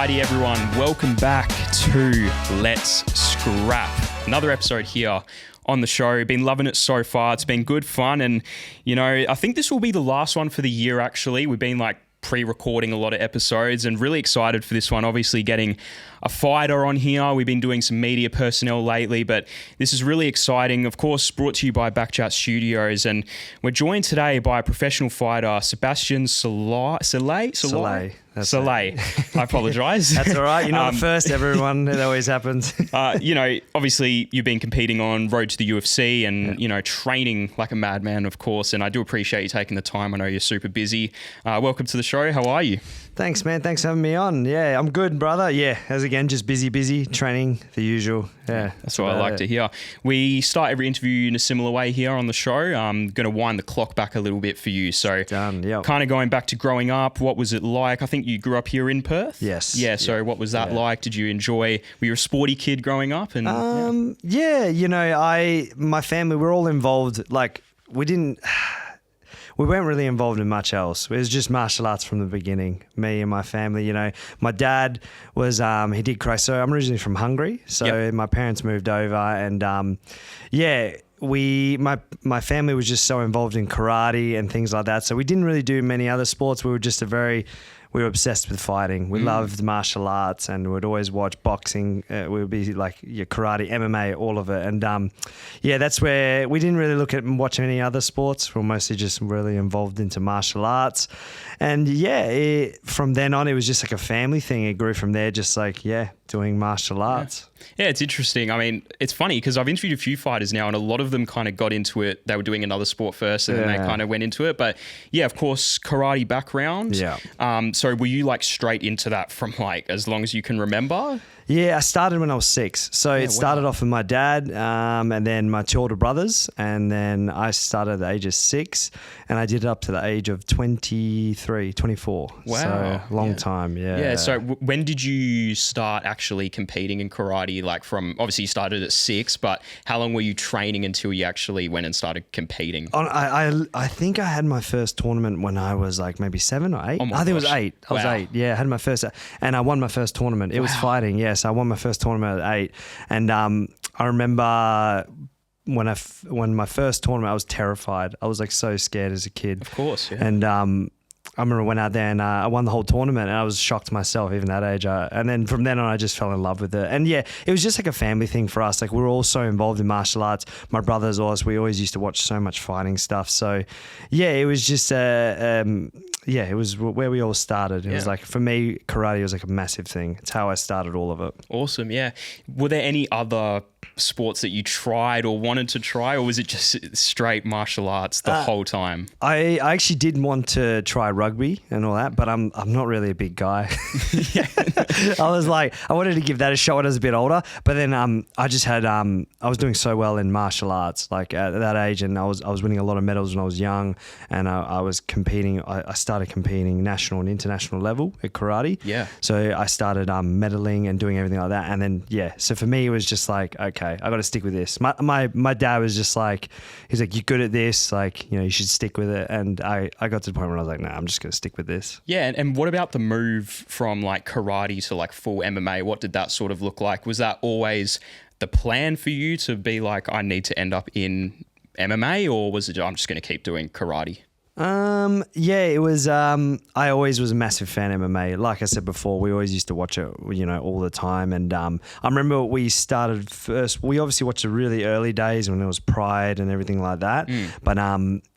Alrighty everyone, welcome back to Let's Scrap. Another episode here on the show. Been loving it so far. It's been good fun, and you know, I think this will be the last one for the year actually. We've been pre-recording a lot of episodes and really excited for this one. Obviously getting a fighter on here. We've been doing some media personnel lately, but this is really exciting. Of course, brought to you by Backchat Studios, and we're joined today by a professional fighter, Sebastian Szalay. Szalay. I apologise. That's all right. You're not the first, everyone. It always happens. You know, obviously you've been competing on road to the UFC and, you know, training like a madman, of course. And I do appreciate you taking the time. I know you're super busy. Welcome to the show. How are you? Thanks, man. Thanks for having me on. Yeah, I'm good, brother. Yeah, as again, just busy, training, the usual. Yeah, that's what I like to hear. We start every interview in a similar way here on the show. I'm going to wind the clock back a little bit for you. So done. Yep. Kind of going back to growing up, what was it like? I think you grew up here in Perth? Yes. Yeah, so what was that like? Did you enjoy, were you a sporty kid growing up? And yeah, you know, my family, we're all involved. We weren't really involved in much else. It was just martial arts from the beginning, me and my family. You know, my dad was, he did karate. So I'm originally from Hungary. So my parents moved over and my family was just so involved in karate and things like that. So we didn't really do many other sports. We were obsessed with fighting. We loved martial arts and we'd always watch boxing. We would be like your karate, MMA, all of it. And that's where we didn't really look at watching any other sports. We were mostly just really involved into martial arts. And from then on, it was just like a family thing. It grew from there, just doing martial arts. Yeah, it's interesting. I mean, it's funny because I've interviewed a few fighters now and a lot of them kind of got into it. They were doing another sport first and then they kind of went into it. But yeah, of course, karate background. Yeah. So were you straight into that from as long as you can remember? Yeah, I started when I was 6. So it started off with my dad and then my 2 older brothers. And then I started at the age of 6 and I did it up to the age of 23, 24. Wow. So long time, yeah. Yeah, so when did you start actually competing in karate? From, obviously you started at 6, but how long were you training until you actually went and started competing? I think I had my first tournament when I was maybe 7 or 8. Oh my I think gosh. it was 8. I was 8. Yeah, I had my first, and I won my first tournament. It was fighting, yes. I won my first tournament at 8. And I remember when my first tournament, I was terrified. I was so scared as a kid. Of course, yeah. And I remember I went out there and I won the whole tournament and I was shocked myself even that age. And then from then on, I just fell in love with it. And yeah, it was just a family thing for us. We were all so involved in martial arts. My brothers, we always used to watch so much fighting stuff. So yeah, it was just, it was where we all started. It was for me, karate was a massive thing. It's how I started all of it. Awesome, yeah. Were there any other sports that you tried or wanted to try, or was it just straight martial arts the whole time? I actually did want to try rugby and all that, but I'm not really a big guy. I wanted to give that a shot when I was a bit older, but then I just had I was doing so well in martial arts at that age, and I was winning a lot of medals when I was young, and I was competing. I started competing national and international level at karate. Yeah. So I started medaling and doing everything like that, and then so for me it was just okay, I got to stick with this. My dad was just he's you're good at this, you should stick with it. And I got to the point where I was nah, I'm just going to stick with this. Yeah. And what about the move from karate to full MMA? What did that sort of look like? Was that always the plan for you to be I need to end up in MMA, or was it, I'm just going to keep doing karate? It was, I always was a massive fan of MMA. Like I said before, we always used to watch it, all the time. And, I remember we started first, we obviously watched the really early days when there was Pride and everything like that. But,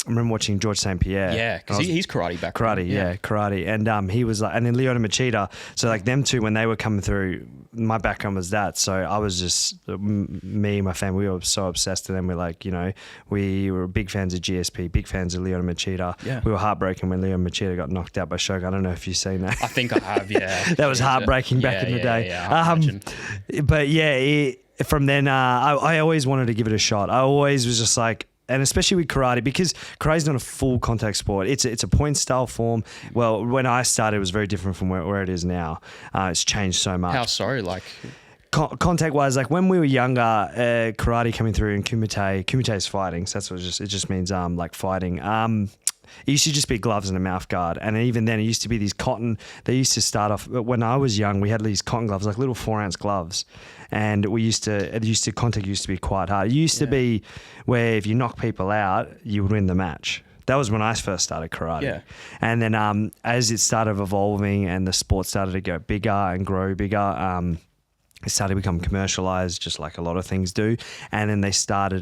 I remember watching George St. Pierre. Yeah, because he's karate background. Karate. And he was and then Lyoto Machida. So them two, when they were coming through, my background was that. So I was just, me and my family, we were so obsessed with them. We're we were big fans of GSP, big fans of Lyoto Machida. Yeah. We were heartbroken when Lyoto Machida got knocked out by Shogun. I don't know if you've seen that. I think I have, yeah. That was heartbreaking back in the day. Yeah, but from then, I always wanted to give it a shot. I always was just and especially with karate, because karate is not a full contact sport. It's a point style form. Well, when I started, it was very different from where it is now. It's changed so much. How so? Contact wise, when we were younger, karate coming through and kumite is fighting. So that's what it just means fighting. it used to just be gloves and a mouth guard. And even then, it used to be these cotton. They used to start off, when I was young, we had these cotton gloves, like little 4-ounce gloves. And contact used to be quite hard. It used to be where if you knock people out, you would win the match. That was when I first started karate. Yeah. And then as it started evolving and the sport started to go bigger and grow bigger, it started to become commercialized, just like a lot of things do. And then they started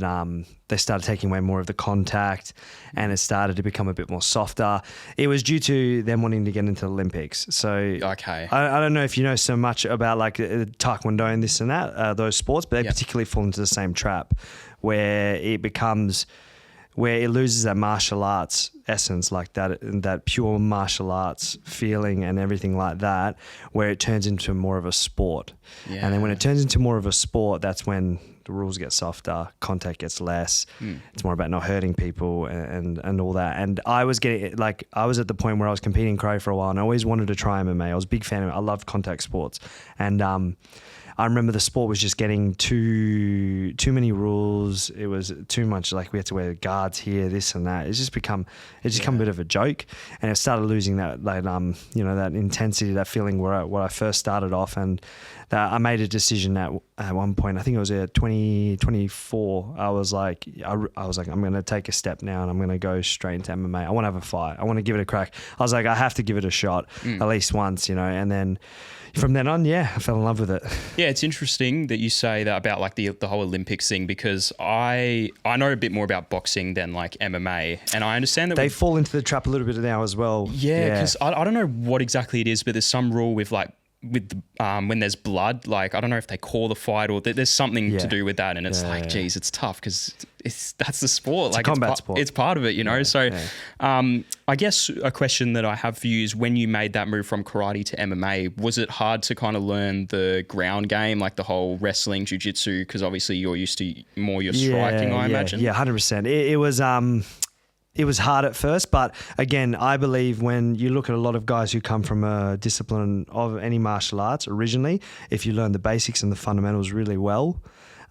taking away more of the contact, and it started to become a bit more softer. It was due to them wanting to get into the Olympics. So okay, I don't know if you know so much about like Taekwondo and this and that, those sports, but they particularly fall into the same trap where it loses that martial arts essence, like that pure martial arts feeling and everything like that, where it turns into more of a sport. Yeah. And then when it turns into more of a sport, that's when the rules get softer, contact gets less. It's more about not hurting people and all that. And I was at the point where I was competing in karate for a while, and I always wanted to try MMA. I was a big fan of it. I loved contact sports. And I remember the sport was just getting too many rules. It was too much, like we had to wear guards here, this and that. It's just become a bit of a joke, and it started losing that that intensity, that feeling where I first started off. And I made a decision at one point. I think it was 2024. I was like, I'm going to take a step now, and I'm going to go straight into MMA. I want to have a fight. I want to give it a crack. I was like, I have to give it a shot at least once, and then. From then on, I fell in love with it. Yeah, it's interesting that you say that about like the whole Olympics thing, because I know a bit more about boxing than like MMA, and I understand that they fall into the trap a little bit now as well. Yeah, because I don't know what exactly it is, but there's some rule with when there's blood, like I don't know if they call the fight or there's something to do with that, and it's geez, it's tough because that's the sport. It's like a combat sport. It's part of it, So I guess a question that I have for you is, when you made that move from karate to MMA, was it hard to kind of learn the ground game, like the whole wrestling, jiu-jitsu? Because obviously you're used to more your striking, I imagine. Yeah, 100%. It was hard at first, but again, I believe when you look at a lot of guys who come from a discipline of any martial arts originally, if you learn the basics and the fundamentals really well,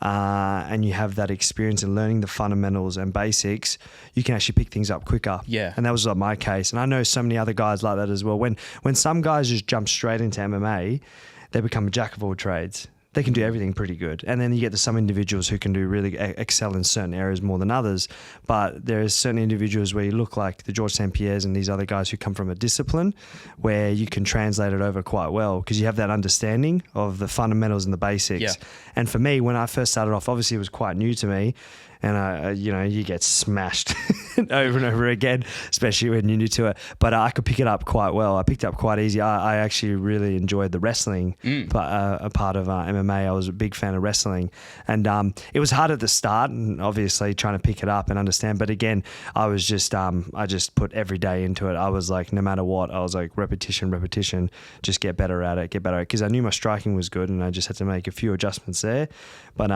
and you have that experience in learning the fundamentals and basics, you can actually pick things up quicker. Yeah. And that was like my case. And I know so many other guys like that as well. When some guys just jump straight into MMA, they become a jack of all trades. They can do everything pretty good. And then you get some individuals who can do really excel in certain areas more than others. But there is certain individuals where you look like the George St. Pierres and these other guys who come from a discipline where you can translate it over quite well because you have that understanding of the fundamentals and the basics. Yeah. And for me, when I first started off, obviously it was quite new to me. And, you get smashed over and over again, especially when you're new to it. But I could pick it up quite well. I picked it up quite easy. I actually really enjoyed the wrestling a part of MMA. I was a big fan of wrestling. And it was hard at the start, and obviously trying to pick it up and understand. But again, I was just I just put every day into it. I was like, no matter what, I was like repetition, just get better at it. Because I knew my striking was good, and I just had to make a few adjustments there. But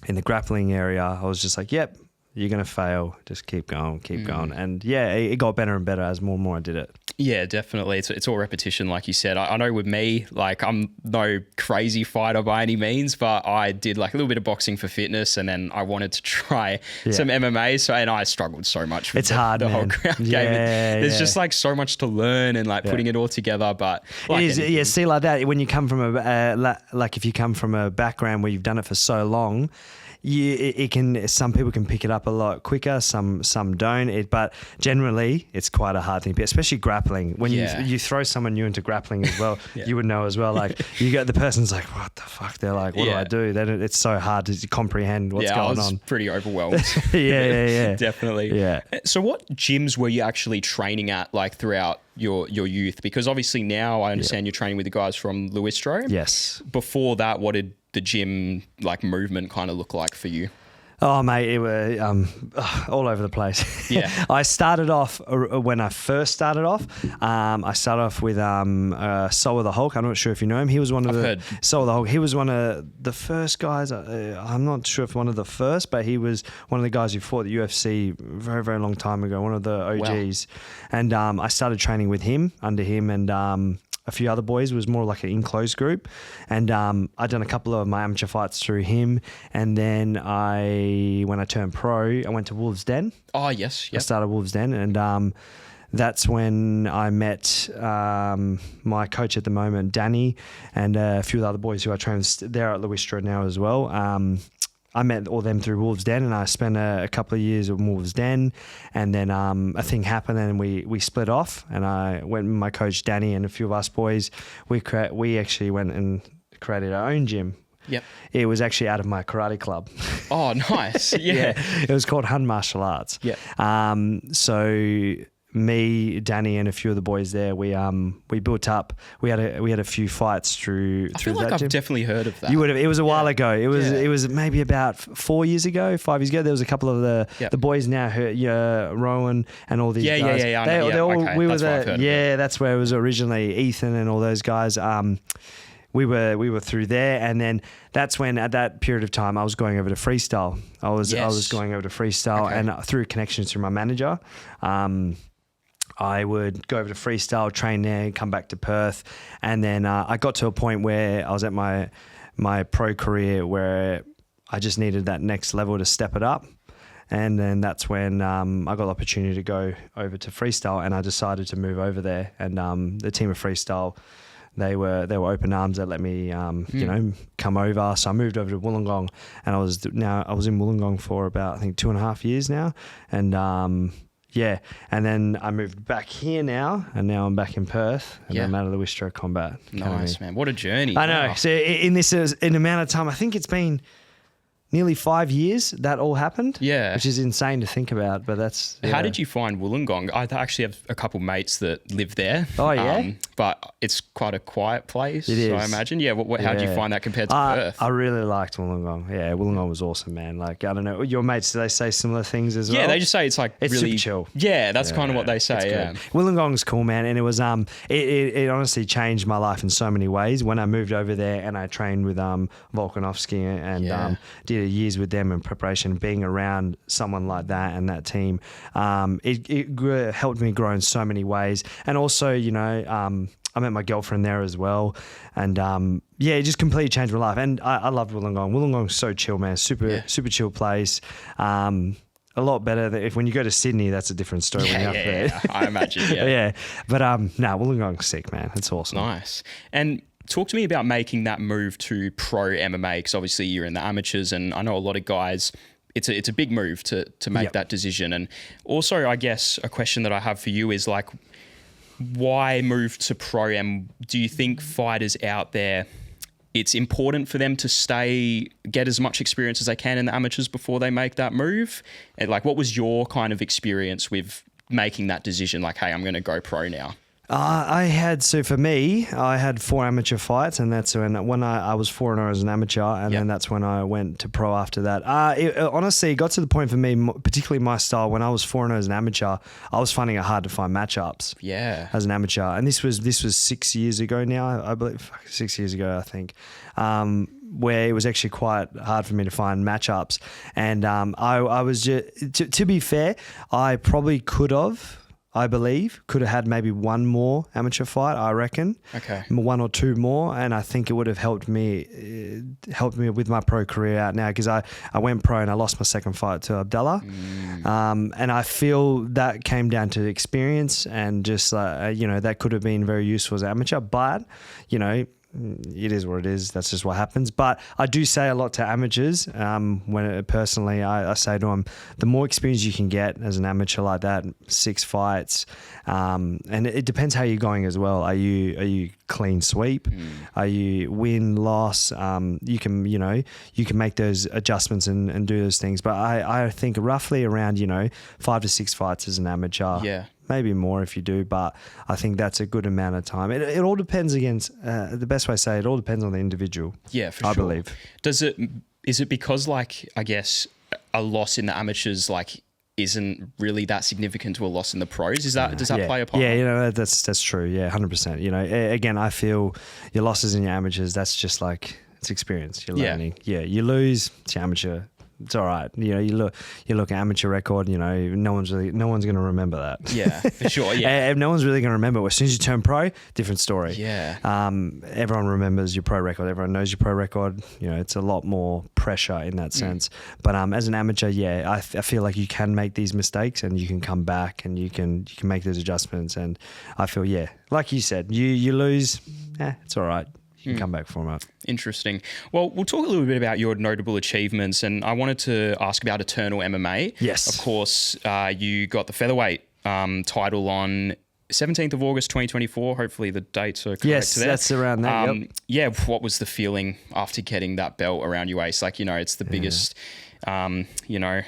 in the grappling area, I was just like, yep, you're going to fail. Just keep going. And it got better and better as more and more I did it. Yeah, definitely. It's all repetition, like you said. I know with me, like I'm no crazy fighter by any means, but I did like a little bit of boxing for fitness, and then I wanted to try some MMA. And I struggled so much with the whole ground game. There's just like so much to learn and like putting it all together. But like it is, see, like that, when you come from if you come from a background where you've done it for so long, some people can pick it up a lot quicker, some don't. But generally, it's quite a hard thing, especially grappling. When you throw someone new into grappling as well, you would know as well. Like you get the person's like, what the fuck? They're like, what do I do? It's so hard to comprehend what's going on. I was pretty overwhelmed. yeah, definitely. Yeah. So what gyms were you actually training at, like throughout your youth? Because obviously now I understand you're training with the guys from Louistro. Yes. Before that, what did the gym like movement kind of look like for you? Oh, mate, it was all over the place. Yeah. I started off, when I first started off, I started off with Soul of the Hulk. I'm not sure if you know him. He was one of Soul of the Hulk. He was one of the first guys. I'm not sure if one of the first, but he was one of the guys who fought the UFC very, very long time ago, one of the OGs. Wow. And I started training with him, under him, and a few other boys. It was more like an enclosed group. And I'd done a couple of my amateur fights through him. And then when I turned pro, I went to Wolves Den. Oh, yes. I started Wolves Den, and that's when I met my coach at the moment, Danny, and a few of the other boys who I train with. They're at Lewistra now as well. I met all them through Wolves Den, and I spent a couple of years at Wolves Den, and then a thing happened, and we split off, and I went with my coach Danny and a few of us boys. We actually went and created our own gym. Yep. It was actually out of my karate club. Oh, nice. Yeah. It was called Hun Martial Arts. Yeah. So me, Danny, and a few of the boys there, we built up. We had a few fights through. I feel like I've definitely heard of that. You would have. It was a while ago. It was maybe about 4 years ago, 5 years ago. There was a couple of the boys now, Rowan and all these guys. We were there. That's where it was originally. Ethan and all those guys. We were through there, and then that's when, at that period of time, I was going over to freestyle. I was going over to freestyle, and through connections through my manager, I would go over to freestyle, train there, come back to Perth, and then I got to a point where I was at my pro career where I just needed that next level to step it up. And then that's when I got the opportunity to go over to freestyle, and I decided to move over there. And the team of freestyle, they were open arms. They let me, come over. So I moved over to Wollongong, and I was in Wollongong for about, I think, 2.5 years now. And and then I moved back here now, and now I'm back in Perth, and I'm out of the Lewistra Combat Academy. Nice, man. What a journey. I know. So in amount of time, I think it's been nearly 5 years that all happened. Yeah. Which is insane to think about, but that's... How did you find Wollongong? I actually have a couple mates that live there. Oh, yeah? But it's quite a quiet place, it is. I imagine. Yeah, how did you find that compared to Perth? I really liked Wollongong. Yeah, Wollongong was awesome, man. Like, I don't know, your mates, do they say similar things as well? Yeah, they just say it's like it's really... super chill. Yeah, that's kind of what they say, yeah. Wollongong's cool, man, and it was... It honestly changed my life in so many ways. When I moved over there and I trained with Volkanovski and did years with them in preparation, being around someone like that and that team, it helped me grow in so many ways. And also, I met my girlfriend there as well, and it just completely changed my life. And I loved Wollongong. Wollongong's so chill, man. Super chill place. A lot better than when you go to Sydney. That's a different story when you're up there. Yeah, I imagine. Yeah, but Wollongong's sick, man. It's awesome. Nice. And talk to me about making that move to pro MMA, because obviously you're in the amateurs, and I know a lot of guys, it's a big move to make that decision. And also, I guess a question that I have for you is like, why move to pro? And do you think fighters out there, it's important for them to get as much experience as they can in the amateurs before they make that move? And like, what was your kind of experience with making that decision? Like, hey, I'm going to go pro now. For me, I had 4 amateur fights, and that's when I was 4-0 as an amateur, and then that's when I went to pro after that. Honestly, it got to the point for me, particularly my style, when I was 4-0 as an amateur, I was finding it hard to find matchups. Yeah. As an amateur, and this was 6 years ago now, I believe, 6 years ago, I think. Where it was actually quite hard for me to find matchups, and I was just, to be fair, I probably could have had maybe one more amateur fight, I reckon. Okay. 1 or 2 more, and I think it would have helped me with my pro career out now, because I went pro and I lost my second fight to Abdullah. And I feel that came down to experience, and just that could have been very useful as an amateur, but it is what it is. That's just what happens. But I do say a lot to amateurs. Personally, I say to them, the more experience you can get as an amateur like that, 6 fights, and it depends how you're going as well. Are you clean sweep? Are you win loss? You can make those adjustments and do those things. But I think roughly around 5 to 6 fights as an amateur. Yeah. Maybe more if you do, but I think that's a good amount of time. It all depends the best way to say it all depends on the individual. Yeah, for sure. I believe. Is it because, like, I guess a loss in the amateurs, like, isn't really that significant to a loss in the pros? Does that play a part? Yeah, that's true. Yeah, 100%. Again, I feel your losses in your amateurs, that's just like, it's experience. You're learning. Yeah, you lose, it's your amateur. It's all right. You know, you look at amateur record, you know, no one's going to remember that. Yeah, for sure. Yeah. And no one's really going to remember. As soon as you turn pro, different story. Yeah. Everyone remembers your pro record. Everyone knows your pro record. You know, it's a lot more pressure in that sense. But as an amateur, yeah, I feel like you can make these mistakes and you can come back and you can make those adjustments. And I feel, yeah, like you said, you lose, it's all right. You can come back from it. Interesting. Well, we'll talk a little bit about your notable achievements, and I wanted to ask about Eternal MMA. Yes. Of course, you got the featherweight title on 17th of August 2024. Hopefully the dates are correct. Yes, there. that's around that. Yeah, what was the feeling after getting that belt around your waist? Like, you know, it's the biggest, you know,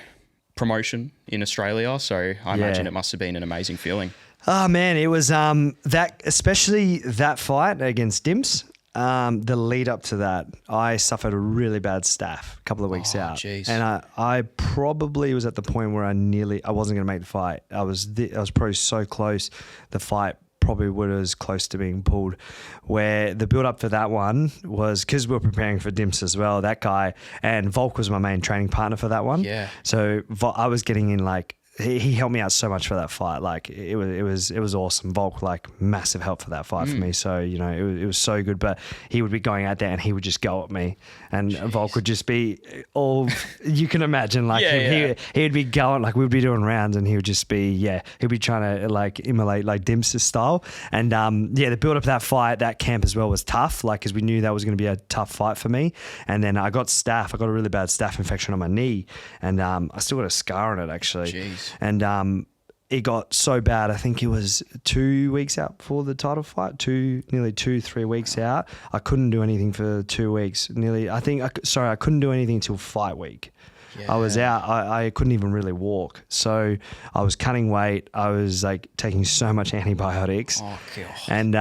promotion in Australia. So I imagine it must have been an amazing feeling. Oh, man, it was that, especially that fight against Dimps. The lead up to that, I suffered a really bad staph a couple of weeks out. Geez. And I probably was at the point where I wasn't going to make the fight. I was probably so close. The fight probably was close to being pulled, where the build up for that one was because we were preparing for Dimps as well. That guy, and Volk was my main training partner for that one. Yeah. So I was getting in like, he helped me out so much for that fight. Like it was awesome. Volk, like massive help for that fight for me. So, you know, it was so good, but he would be going out there and he would just go at me, and Volk would just be all, you can imagine, like he would be going, like we'd be doing rounds and he would just be, he'd be trying to like emulate like Dimps' style. And the build up to that fight, that camp as well was tough, like, cause we knew that was going to be a tough fight for me. And then I got a really bad staph infection on my knee, and I still got a scar on it actually. Jeez. And it got so bad, I think it was 2 weeks out before the title fight, nearly 2-3 weeks out. I couldn't do anything for 2 weeks. I couldn't do anything until fight week. Yeah. I was out. I couldn't even really walk. So I was cutting weight. I was like taking so much antibiotics. Oh, God. And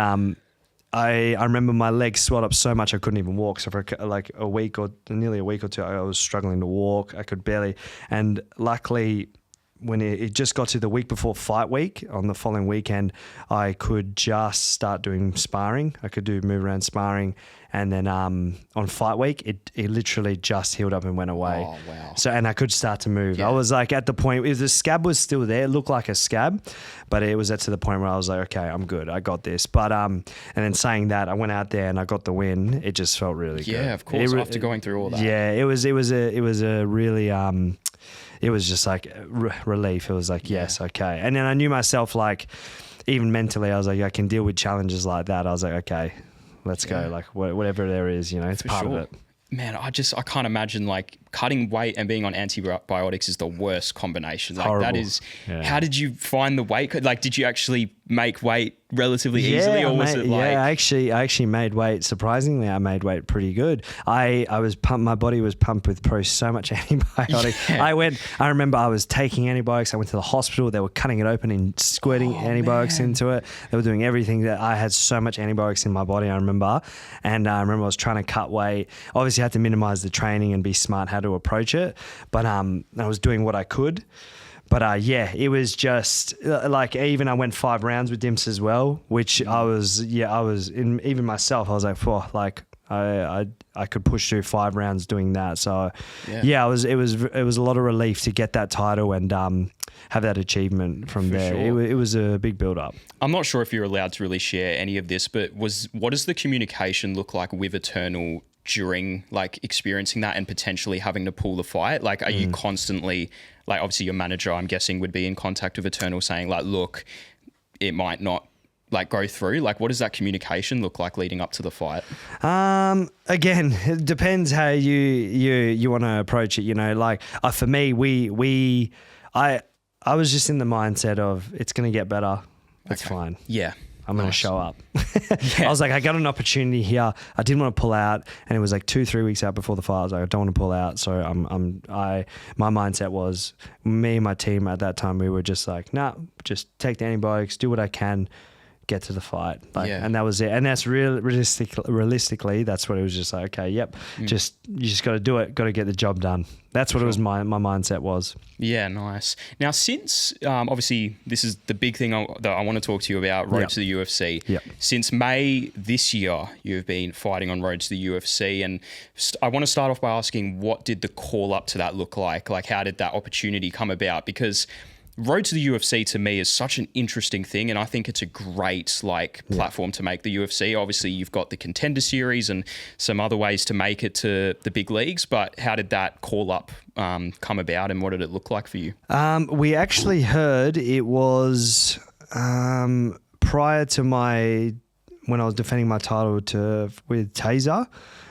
I remember my legs swelled up so much I couldn't even walk. So for like nearly a week or two, I was struggling to walk. I could barely. And luckily, when it just got to the week before fight week, on the following weekend, I could just start doing sparring. I could move around sparring. And then on fight week, it literally just healed up and went away. Oh, wow. So, and I could start to move. Yeah. I was like at the point, the scab was still there. It looked like a scab, but it was to the point where I was like, okay, I'm good. I got this. But, and then saying that, I went out there and I got the win. It just felt really good. Yeah, of course. After going through all that. Yeah, it was a really, it was just like relief. It was like, yes, okay. And then I knew myself, like, even mentally, I was like, I can deal with challenges like that. I was like, okay, let's go. Like whatever there is, you know, it's part of it. Man, I can't imagine like cutting weight and being on antibiotics is the worst combination. Like horrible. That is, how did you find the weight? Like, did you actually make weight relatively easily, or was it like? Yeah, I actually made weight. Surprisingly, I made weight pretty good. I was pumped. My body was pumped with so much antibiotic. Yeah. I remember I was taking antibiotics. I went to the hospital. They were cutting it open and squirting antibiotics into it. They were doing everything. That I had so much antibiotics in my body, I remember. And I remember I was trying to cut weight. Obviously, I had to minimize the training and be smart how to approach it. But I was doing what I could. But it was just like, even I went 5 rounds with Dimps as well, which I was in, even myself, I was like, I could push through 5 rounds doing that. So it was a lot of relief to get that title and have that achievement from there. Sure. It was a big build up. I'm not sure if you're allowed to really share any of this, but what does the communication look like with Eternal during like experiencing that and potentially having to pull the fight? Like, are you constantly, like, obviously your manager, I'm guessing, would be in contact with Eternal saying like, look, it might not like go through? Like, what does that communication look like leading up to the fight? Again, it depends how you want to approach it. You know, like for me, I was just in the mindset of it's going to get better. That's fine. Yeah. I'm going to show up. I was like, I got an opportunity here. I didn't want to pull out, and it was like 2-3 weeks out before the fight. I was like, I don't want to pull out. So my mindset was, me and my team at that time, we were just like, nah, just take the antibiotics, do what I can, get to the fight. Like, Yeah. and that was it. And that's realistically, that's what it was just like, okay, yep, you just got to do it, got to get the job done. That's what it was. My mindset was. Yeah, nice. Now, since obviously this is the big thing that I want to talk to you about, Road to the UFC. Yep. Since May this year, you've been fighting on Road to the UFC, and I want to start off by asking, what did the call up to that look like? Like, how did that opportunity come about? Because Road to the UFC to me is such an interesting thing, and I think it's a great platform to make the UFC. Obviously, you've got the Contender Series and some other ways to make it to the big leagues, but how did that call up come about, and what did it look like for you? We actually heard it was prior to when I was defending my title with Taser.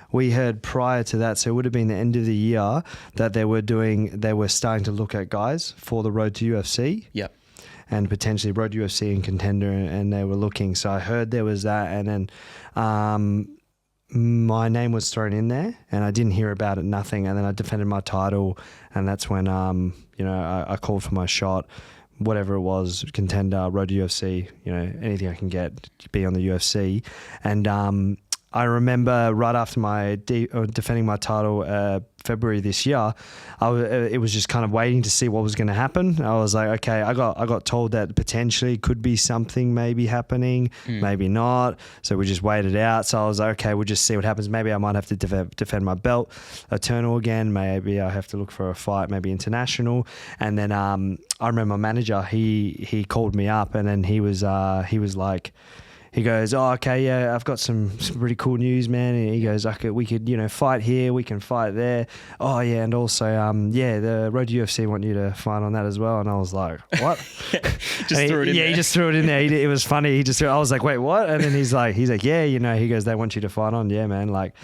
We heard prior to that, so it would have been the end of the year, that they were starting to look at guys for the Road to UFC. Yep. And potentially Road to UFC and Contender, and they were looking. So I heard there was that, and then my name was thrown in there, and I didn't hear about it, nothing. And then I defended my title, and that's when I called for my shot. Whatever it was, Contender, Road to UFC, anything I can get, be on the UFC. And I remember right after my defending my title February this year, it was just kind of waiting to see what was going to happen. I was like, okay, I got told that potentially could be something maybe happening, maybe not. So we just waited out. So I was like, okay, we'll just see what happens. Maybe I might have to defend my belt, Eternal again. Maybe I have to look for a fight, maybe international. And then I remember my manager, he called me up, and then he was like, he goes, oh, okay, yeah, I've got some pretty cool news, man. And he goes, we could, fight here, we can fight there. Oh, yeah, and also, the Road to UFC want you to fight on that as well. And I was like, what? Threw it in there. He just threw it in there. It was funny. I was like, wait, what? And then he's like, yeah, he goes, they want you to fight on. Yeah, man, like...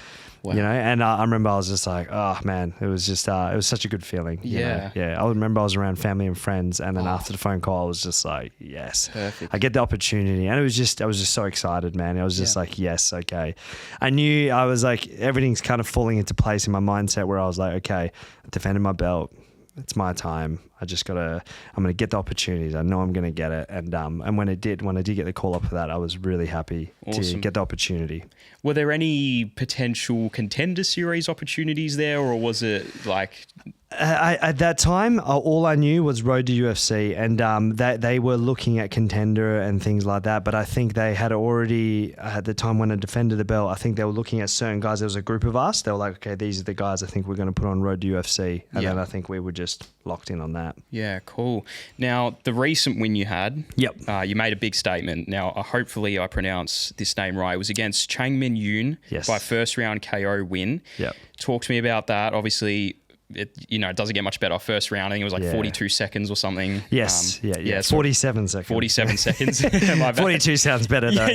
Wow. And I remember I was just like, oh man, it was just, it was such a good feeling. Yeah. Yeah. I remember I was around family and friends, and then after the phone call, I was just like, yes, perfect. I get the opportunity. And I was just so excited, man. I was just like, yes, okay. I knew, I was like, everything's kind of falling into place in my mindset where I was like, okay, I defended my belt. It's my time. I'm going to get the opportunities. I know I'm going to get it. And when I did get the call up for that, I was really happy to get the opportunity. Were there any potential Contender Series opportunities there, or was it like... At that time, all I knew was Road to UFC, and they were looking at Contender and things like that. But I think they had already, at the time when I defended the belt, I think they were looking at certain guys. There was a group of us. They were like, okay, these are the guys I think we're going to put on Road to UFC. And then I think we were just locked in on that. Yeah, cool. Now, the recent win you had, you made a big statement. Now, hopefully I pronounce this name right. It was against Chang Min Yoon by first round KO win. Yep. Talk to me about that. Obviously, it doesn't get much better. First round, I think it was like 42 seconds or something. Yes, yeah. 47 seconds. 47 seconds. 42 sounds better though.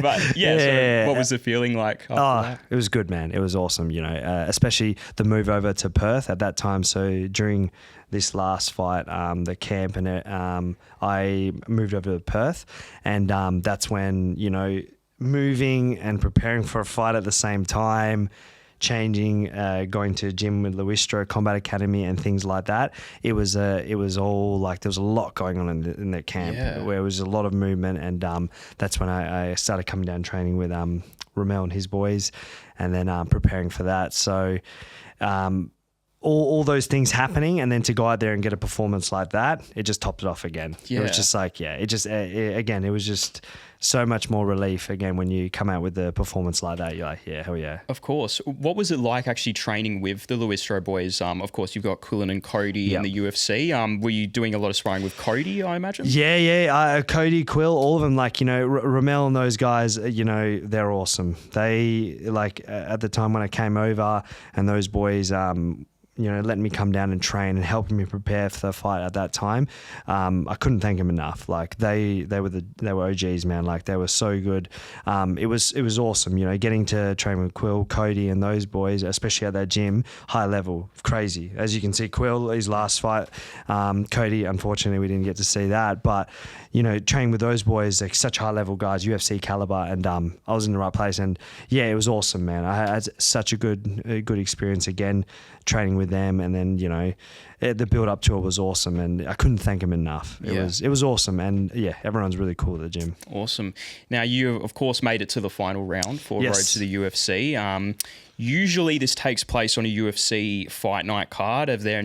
But so what was the feeling like after that? It was good, man. It was awesome, especially the move over to Perth at that time. So during this last fight, the camp and I moved over to Perth, and that's when, moving and preparing for a fight at the same time, changing, going to gym with Luistro Combat Academy and things like that. It was all like, there was a lot going on in the camp where it was a lot of movement, and that's when I started coming down training with Ramel and his boys, and then preparing for that. So all those things happening, and then to go out there and get a performance like that, it just topped it off again. It was just like, it was just so much more relief again when you come out with a performance like that. You're like, yeah, hell yeah. Of course. What was it like actually training with the Luistro boys? Of course, you've got Quillen and Cody in the UFC. Were you doing a lot of sparring with Cody, I imagine? Yeah. Cody, Quill, all of them, Ramel and those guys, they're awesome. They, at the time when I came over, and those boys, letting me come down and train and helping me prepare for the fight at that time. I couldn't thank them enough. They were OGs, man. They were so good. It was awesome, getting to train with Quill, Cody and those boys, especially at that gym, high level, crazy. As you can see, Quill, his last fight, Cody, unfortunately we didn't get to see that, but training with those boys, such high level guys, UFC caliber, and I was in the right place, and it was awesome, man. I had such a good experience again, training with them, and then the build up to it was awesome, and I couldn't thank him enough. It was awesome, and everyone's really cool at the gym. Awesome. Now you of course made it to the final round for Road to the UFC. Usually this takes place on a UFC fight night card. Have there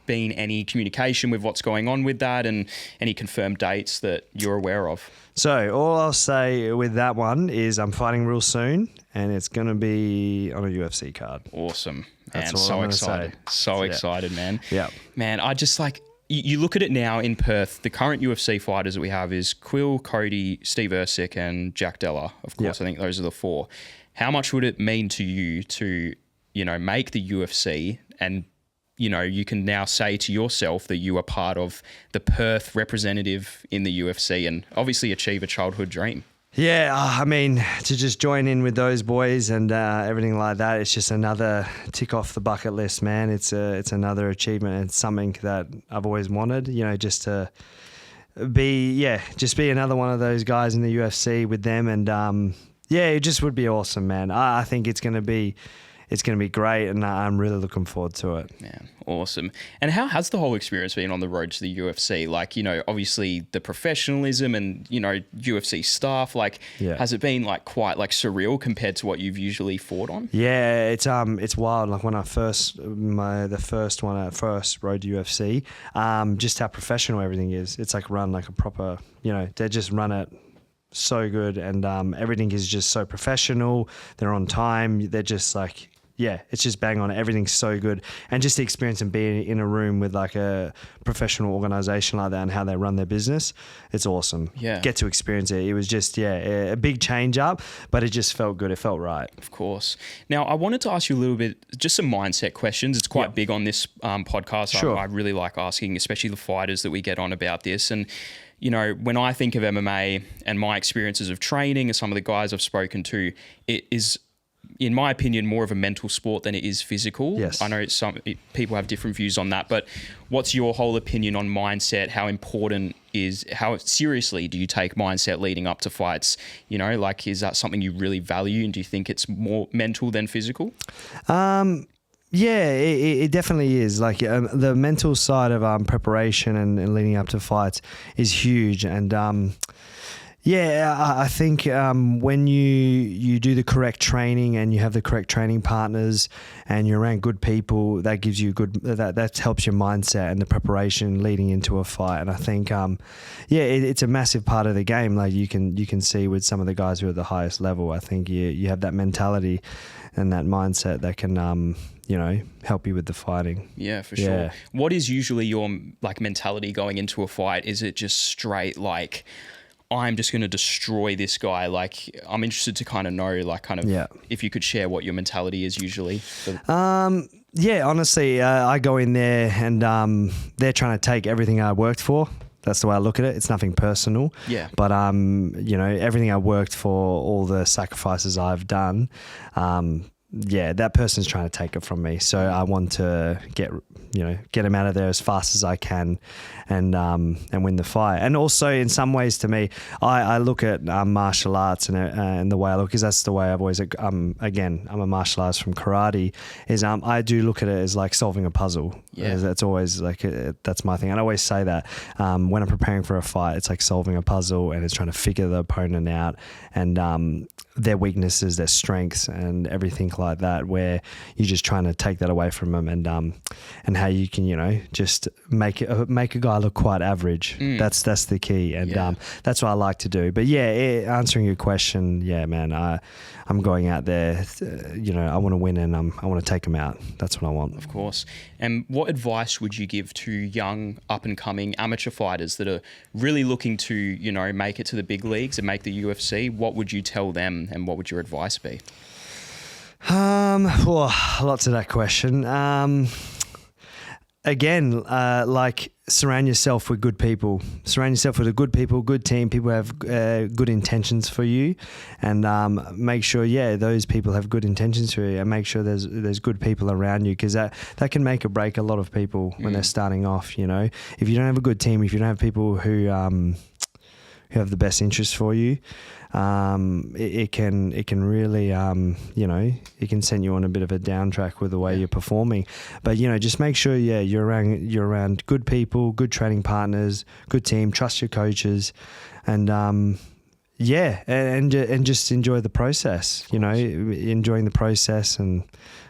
been any communication with what's going on with that, and any confirmed dates that you're aware of? So all I'll say with that one is I'm fighting real soon, and it's going to be on a UFC card. Awesome. That's man, so excited. So excited, man. Yeah. Man, I just you look at it now in Perth, the current UFC fighters that we have is Quill, Cody, Steve Ersic, and Jack Della. Of course, I think those are the four. How much would it mean to you to, make the UFC, and, you can now say to yourself that you are part of the Perth representative in the UFC and obviously achieve a childhood dream? Yeah, I mean, to just join in with those boys and everything like that, it's just another tick off the bucket list, man. It's another achievement. It's something that I've always wanted, just to be another one of those guys in the UFC with them. And it just would be awesome, man. I think it's going to be great, and I'm really looking forward to it. Man, awesome. And how has the whole experience been on the road to the UFC? Like, obviously the professionalism and, UFC staff, has it been quite surreal compared to what you've usually fought on? Yeah, it's wild. Like when I first road to UFC, just how professional everything is. It's run like a proper, they just run it so good, and everything is just so professional. They're on time. They're just it's just bang on. Everything's so good. And just the experience of being in a room with a professional organization like that and how they run their business, it's awesome. Yeah. Get to experience it. It was just, a big change up, but it just felt good. It felt right. Of course. Now, I wanted to ask you a little bit, just some mindset questions. It's quite big on this podcast. Sure. I really like asking, especially the fighters that we get on about this. And, when I think of MMA and my experiences of training and some of the guys I've spoken to, it is, in my opinion, more of a mental sport than it is physical. Yes. I know people have different views on that, but what's your whole opinion on mindset? How seriously do you take mindset leading up to fights? Is that something you really value, and do you think it's more mental than physical? Yeah, it definitely is. The mental side of preparation and leading up to fights is huge. And I think when you do the correct training and you have the correct training partners and you're around good people, that gives you that helps your mindset and the preparation leading into a fight. And I think it's a massive part of the game. You can see with some of the guys who are at the highest level, I think you have that mentality and that mindset that can help you with the fighting. Yeah, for sure. Yeah. What is usually your mentality going into a fight? Is it just straight I'm just going to destroy this guy? I'm interested to kind of know, if you could share what your mentality is usually. Honestly, I go in there and they're trying to take everything I worked for. That's the way I look at it. It's nothing personal. Yeah. But everything I worked for, all the sacrifices I've done, that person's trying to take it from me. So I want to get him out of there as fast as I can and win the fight. And also in some ways to me, I look at martial arts and the way I look, because that's the way I've always, again, I'm a martial artist from karate, is I do look at it as solving a puzzle. Yeah. That's always that's my thing. And I always say that when I'm preparing for a fight, it's like solving a puzzle, and it's trying to figure the opponent out and their weaknesses, their strengths, and everything like that, where you're just trying to take that away from them and how you can, just make a guy look quite average. That's the key. And that's what I like to do. But answering your question, man, I'm going out there, I want to win, and I want to take them out. That's what I want. Of course. And what advice would you give to young up and coming amateur fighters that are really looking to, make it to the big leagues and make the UFC? What would you tell them, and what would your advice be? Lots of that question. Again, surround yourself with good people. Surround yourself with good team, people who have good intentions for you, and make sure, those people have good intentions for you, and make sure there's good people around you, because that can make or break a lot of people when they're starting off. If you don't have a good team, if you don't have people who who have the best interest for you, it can really, it can send you on a bit of a down track with the way you're performing. But, just make sure, you're around good people, good training partners, good team, trust your coaches, and and just enjoy the process, enjoying the process and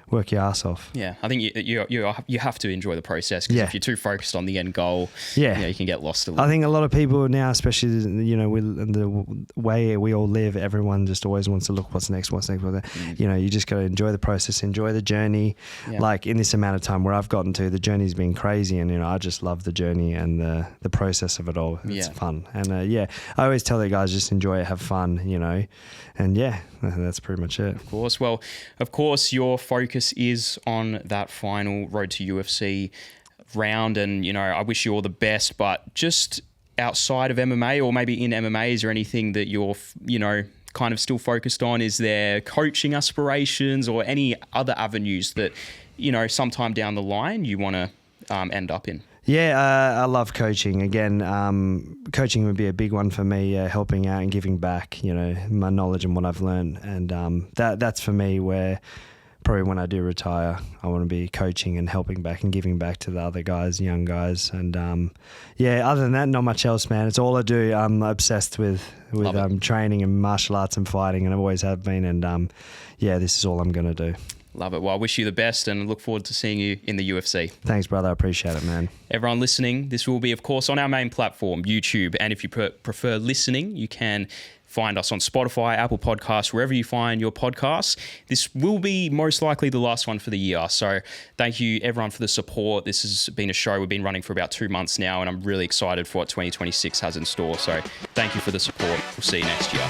work your ass off. Yeah, I think you have to enjoy the process, because if you're too focused on the end goal, you can get lost a little. I think a lot of people now, especially with the way we all live, everyone just always wants to look what's next. You just got to enjoy the process, enjoy the journey. Like in this amount of time where I've gotten to, the journey's been crazy, and I just love the journey and the process of it all. It's fun, and I always tell the guys, just enjoy it, have fun, and that's pretty much it. Of course. Well, of course, your focus is on that final Road to UFC round, and I wish you all the best. But just outside of MMA, or maybe in MMA, is there anything that you're kind of still focused on? Is there coaching aspirations or any other avenues that sometime down the line you want to end up in? I love coaching. Again, coaching would be a big one for me, helping out and giving back, my knowledge and what I've learned. And that's for me where probably when I do retire, I want to be coaching and helping back and giving back to the other guys, young guys. And other than that, not much else, man. It's all I do. I'm obsessed with training and martial arts and fighting, and I always have been. And this is all I'm going to do. Love it. Well, I wish you the best and look forward to seeing you in the UFC. Thanks, brother. I appreciate it, man. Everyone listening, this will be, of course, on our main platform, YouTube. And if you prefer listening, you can find us on Spotify, Apple Podcasts, wherever you find your podcasts. This will be most likely the last one for the year. So thank you, everyone, for the support. This has been a show we've been running for about 2 months now, and I'm really excited for what 2026 has in store. So thank you for the support. We'll see you next year.